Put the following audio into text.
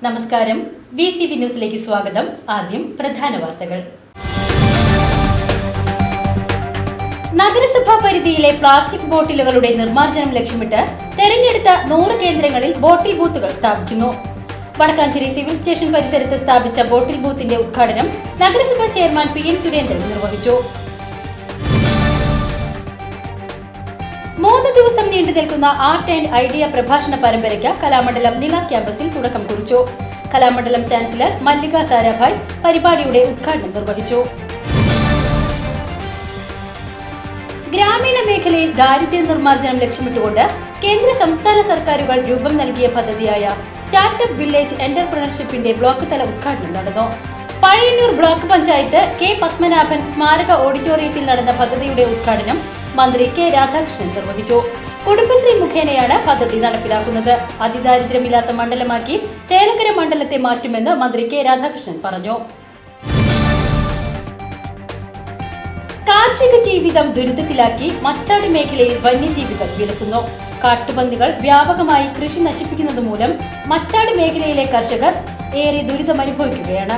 നമസ്കാരം, VCB ന്യൂസിലേക്ക് സ്വാഗതം. ആദ്യം പ്രധാന വാർത്തകൾ. നഗരസഭാ പരിധിയിലെ പ്ലാസ്റ്റിക് ബോട്ടിലുകളുടെ നിർമ്മാർജ്ജനം ലക്ഷ്യമിട്ട് തെരഞ്ഞെടുത്ത 100 കേന്ദ്രങ്ങളിൽ ബോട്ടിൽ ബൂത്തുകൾ സ്ഥാപിക്കുന്നു. വടക്കാഞ്ചേരി സിവിൽ സ്റ്റേഷൻ പരിസരത്ത് സ്ഥാപിച്ച ബോട്ടിൽ ബൂത്തിന്റെ ഉദ്ഘാടനം നഗരസഭാ ചെയർമാൻ PN സുരേന്ദ്രൻ നിർവഹിച്ചു. 3 ദിവസം നീണ്ടു നിൽക്കുന്ന ആർട്ട് ആൻഡ് ഐഡിയ പ്രഭാഷണ പരമ്പരയ്ക്ക് കലാമണ്ഡലം നില ക്യാമ്പസിൽ തുടക്കം കുറിച്ചു. കലാമണ്ഡലം ചാൻസലർ മല്ലിക സാരാഭായ് പരിപാടിയുടെ ഉദ്ഘാടനം നിർവഹിച്ചു. ഗ്രാമീണ മേഖലയിൽ ദാരിദ്ര്യ നിർമ്മാർജ്ജനം ലക്ഷ്യമിട്ടുകൊണ്ട് കേന്ദ്ര സംസ്ഥാന സർക്കാരുകൾ രൂപം നൽകിയ പദ്ധതിയായ സ്റ്റാർട്ടപ്പ് വില്ലേജ് എന്റർപ്രണർഷിപ്പിന്റെ ബ്ലോക്ക് തല ഉദ്ഘാടനം നടന്നു. പഴയന്നൂർ ബ്ലോക്ക് പഞ്ചായത്ത് K പത്മനാഭൻ സ്മാരക ഓഡിറ്റോറിയത്തിൽ നടന്ന പദ്ധതിയുടെ ഉദ്ഘാടനം മന്ത്രി K രാധാകൃഷ്ണൻ നിർവഹിച്ചു. കുടുംബശ്രീ മുഖേനയാണ് പദ്ധതി നടപ്പിലാക്കുന്നത്. അതിദാരിദ്ര്യമില്ലാത്ത മണ്ഡലമാക്കി ചേലക്കര മണ്ഡലത്തെ മാറ്റുമെന്ന് മന്ത്രി K രാധാകൃഷ്ണൻ പറഞ്ഞു. കാർഷിക ജീവിതം ദുരിതത്തിലാക്കി മച്ചാട് മേഖലയിൽ വന്യജീവികൾ വിലസുന്നു. കാട്ടുപന്നികൾ വ്യാപകമായി കൃഷി നശിപ്പിക്കുന്നത് മൂലം മച്ചാട് മേഖലയിലെ കർഷകർ ഏറെ ദുരിതമനുഭവിക്കുകയാണ്.